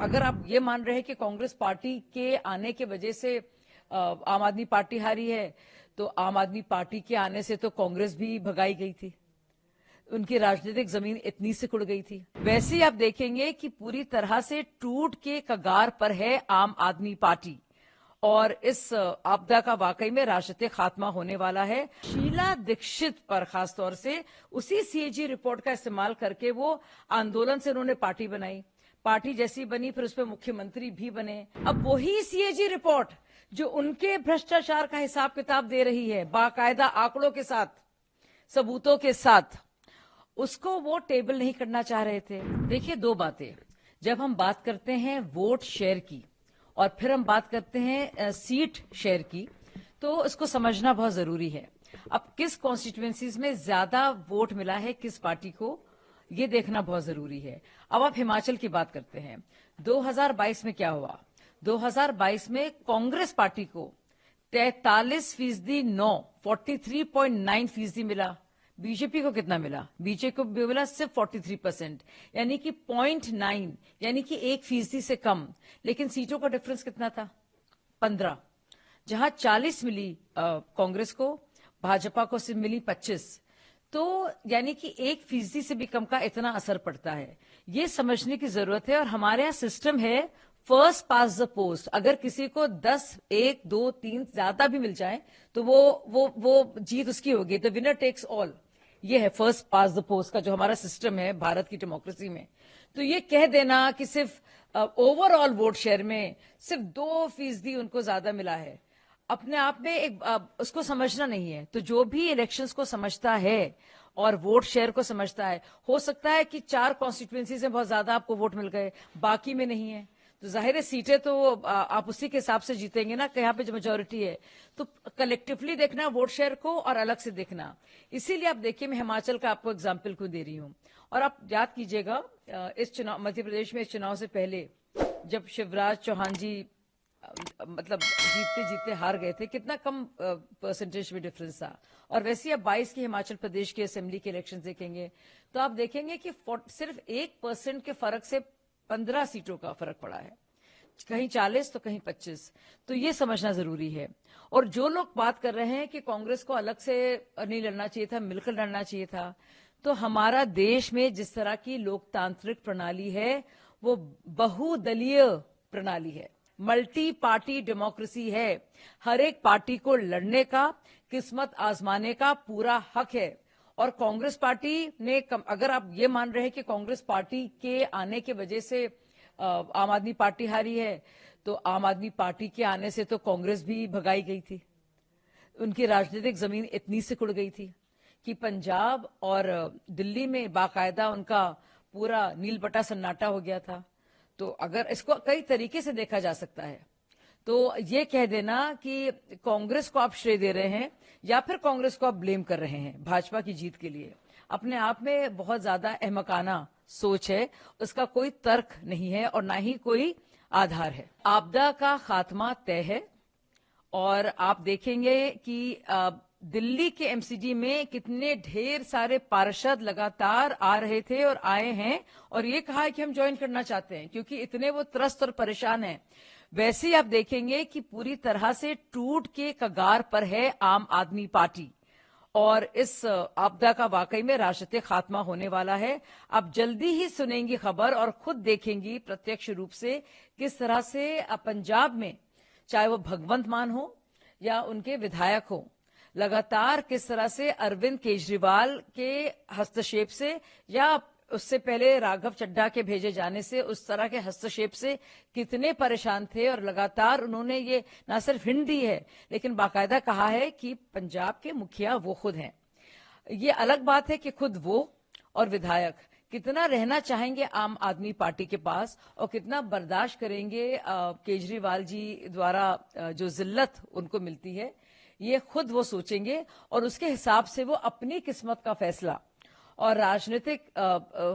अगर आप ये मान रहे हैं कि कांग्रेस पार्टी के आने की वजह से आम आदमी पार्टी हारी है, तो आम आदमी पार्टी के आने से तो कांग्रेस भी भगाई गई थी, उनकी राजनीतिक जमीन इतनी सिकुड़ गई थी। वैसे ही आप देखेंगे कि पूरी तरह से टूट के कगार पर है आम आदमी पार्टी, और इस आपदा का वाकई में राजनीतिक खात्मा होने वाला है। शीला दीक्षित पर खासतौर से उसी सीएजी रिपोर्ट का इस्तेमाल करके वो आंदोलन से उन्होंने पार्टी बनाई, पार्टी जैसी बनी, फिर उस पर मुख्यमंत्री भी बने। अब वही सीएजी रिपोर्ट जो उनके भ्रष्टाचार का हिसाब किताब दे रही है, बाकायदा आंकड़ों के साथ, सबूतों के साथ, उसको वो टेबल नहीं करना चाह रहे थे। देखिए, दो बातें, जब हम बात करते हैं वोट शेयर की और फिर हम बात करते हैं सीट शेयर की, तो इसको समझना बहुत जरूरी है। अब किस कॉन्स्टिट्यूएंसीज में ज्यादा वोट मिला है किस पार्टी को, ये देखना बहुत जरूरी है। अब आप हिमाचल की बात करते हैं, 2022 में क्या हुआ? 2022 में कांग्रेस पार्टी को 43% 43.9% मिला। बीजेपी को कितना मिला? बीजेपी को मिला सिर्फ 43%, यानी कि 0.9, यानी कि 1% से कम। लेकिन सीटों का डिफरेंस कितना था? 15। जहां 40 मिली कांग्रेस को, भाजपा को सिर्फ मिली 25। तो यानी कि 1% से भी कम का इतना असर पड़ता है, ये समझने की जरूरत है। और हमारे यहाँ सिस्टम है फर्स्ट पास द पोस्ट। अगर किसी को 10, 1, 2, 3 ज्यादा भी मिल जाए तो वो जीत उसकी होगी। द विनर टेक्स ऑल, ये है फर्स्ट पास द पोस्ट का जो हमारा सिस्टम है भारत की डेमोक्रेसी में। तो ये कह देना कि सिर्फ ओवरऑल वोट शेयर में सिर्फ 2% उनको ज्यादा मिला है, अपने आप में एक उसको समझना नहीं है। तो जो भी इलेक्शंस को समझता है और वोट शेयर को समझता है, हो सकता है कि 4 कॉन्स्टिट्यूएंसी में बहुत ज्यादा आपको वोट मिल गए, बाकी में नहीं है, तो जाहिर है सीटें तो आप उसी के हिसाब से जीतेंगे ना, यहाँ पे जो मेजोरिटी है। तो कलेक्टिवली देखना वोट शेयर को और अलग से देखना। इसीलिए आप देखिए, मैं हिमाचल का आपको एग्जाम्पल क्यों दे रही हूँ। और आप याद कीजिएगा, इस चुनाव, मध्य प्रदेश में इस चुनाव से पहले जब शिवराज चौहान जी मतलब जीतते जीतते हार गए थे, कितना कम परसेंटेज में डिफरेंस था। और वैसे ही अब 22 के हिमाचल प्रदेश के असेंबली के इलेक्शन देखेंगे तो आप देखेंगे कि सिर्फ 1% के फर्क से 15 सीटों का फर्क पड़ा है, कहीं 40 तो कहीं 25। तो ये समझना जरूरी है। और जो लोग बात कर रहे हैं कि कांग्रेस को अलग से नहीं लड़ना चाहिए था, मिलकर लड़ना चाहिए था, तो हमारा देश में जिस तरह की लोकतांत्रिक प्रणाली है वो बहुदलीय प्रणाली है, मल्टी पार्टी डेमोक्रेसी है। हर एक पार्टी को लड़ने का, किस्मत आजमाने का पूरा हक है। और कांग्रेस पार्टी ने अगर आप ये मान रहे हैं कि कांग्रेस पार्टी के आने की वजह से आम आदमी पार्टी हारी है, तो आम आदमी पार्टी के आने से तो कांग्रेस भी भगाई गई थी, उनकी राजनीतिक जमीन इतनी सिकुड़ गई थी कि पंजाब और दिल्ली में बाकायदा उनका पूरा नीलबटा सन्नाटा हो गया था। तो अगर इसको कई तरीके से देखा जा सकता है, तो ये कह देना कि कांग्रेस को आप श्रेय दे रहे हैं या फिर कांग्रेस को आप ब्लेम कर रहे हैं भाजपा की जीत के लिए, अपने आप में बहुत ज्यादा अहमकाना सोच है, उसका कोई तर्क नहीं है और ना ही कोई आधार है। आपदा का खात्मा तय है। और आप देखेंगे कि दिल्ली के एमसीडी में कितने ढेर सारे पार्षद लगातार आ रहे थे और आए हैं और ये कहा है कि हम ज्वाइन करना चाहते हैं, क्योंकि इतने वो त्रस्त और परेशान हैं। वैसे ही आप देखेंगे कि पूरी तरह से टूट के कगार पर है आम आदमी पार्टी, और इस आपदा का वाकई में राजनीतिक खात्मा होने वाला है। आप जल्दी ही सुनेंगी खबर और खुद देखेंगी प्रत्यक्ष रूप से किस तरह से पंजाब में, चाहे वो भगवंत मान हो या उनके विधायक हो, लगातार किस तरह से अरविंद केजरीवाल के हस्तक्षेप से या उससे पहले राघव चड्ढा के भेजे जाने से, उस तरह के हस्तक्षेप से कितने परेशान थे। और लगातार उन्होंने ये ना सिर्फ हिंट दी है लेकिन बाकायदा कहा है कि पंजाब के मुखिया वो खुद हैं। ये अलग बात है कि खुद वो और विधायक कितना रहना चाहेंगे आम आदमी पार्टी के पास और कितना बर्दाश्त करेंगे केजरीवाल जी द्वारा जो जिल्लत उनको मिलती है, ये खुद वो सोचेंगे और उसके हिसाब से वो अपनी किस्मत का फैसला और राजनीतिक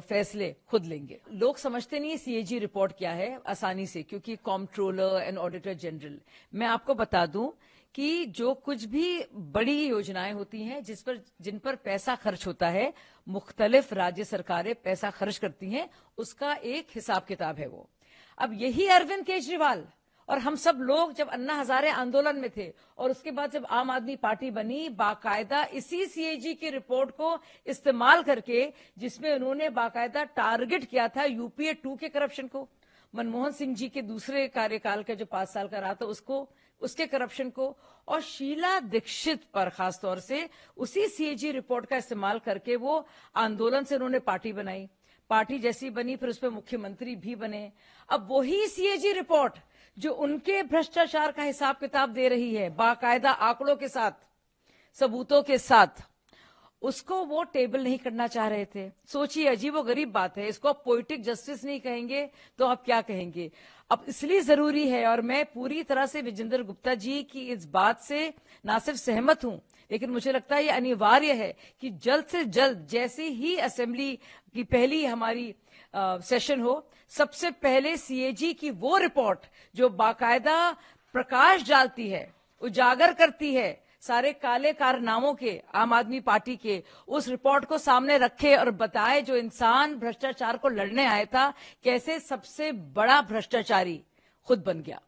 फैसले खुद लेंगे। लोग समझते नहीं है सीएजी रिपोर्ट क्या है आसानी से, क्योंकि कॉम्प्ट्रोलर एंड ऑडिटर जनरल। मैं आपको बता दूं कि जो कुछ भी बड़ी योजनाएं होती हैं जिन पर पैसा खर्च होता है, मुख्तलिफ राज्य सरकारें पैसा खर्च करती हैं, उसका एक हिसाब किताब है वो। अब यही अरविंद केजरीवाल और हम सब लोग जब अन्ना हजारे आंदोलन में थे और उसके बाद जब आम आदमी पार्टी बनी, बाकायदा इसी सीएजी की रिपोर्ट को इस्तेमाल करके, जिसमें उन्होंने बाकायदा टारगेट किया था यूपीए 2 के करप्शन को, मनमोहन सिंह जी के दूसरे कार्यकाल का जो 5 साल का रहा था उसको, उसके करप्शन को, और शीला दीक्षित पर खासतौर से उसी सीएजी रिपोर्ट का इस्तेमाल करके वो आंदोलन से उन्होंने पार्टी बनाई। पार्टी जैसी बनी फिर उस पर मुख्यमंत्री भी बने। अब वही सीएजी रिपोर्ट जो उनके भ्रष्टाचार का हिसाब किताब दे रही है बाकायदा आंकड़ों के साथ, सबूतों के साथ, उसको वो टेबल नहीं करना चाह रहे थे। सोचिए, अजीबोगरीब बात है। इसको आप पोइटिक जस्टिस नहीं कहेंगे तो आप क्या कहेंगे? अब इसलिए जरूरी है, और मैं पूरी तरह से विजेंद्र गुप्ता जी की इस बात से ना सिर्फ सहमत हूं, लेकिन मुझे लगता है ये अनिवार्य है कि जल्द से जल्द, जैसे ही असेंबली की पहली हमारी सेशन हो, सबसे पहले सीएजी की वो रिपोर्ट जो बाकायदा प्रकाश डालती है, उजागर करती है सारे काले कारनामों के आम आदमी पार्टी के, उस रिपोर्ट को सामने रखे और बताए जो इंसान भ्रष्टाचार को लड़ने आया था कैसे सबसे बड़ा भ्रष्टाचारी खुद बन गया।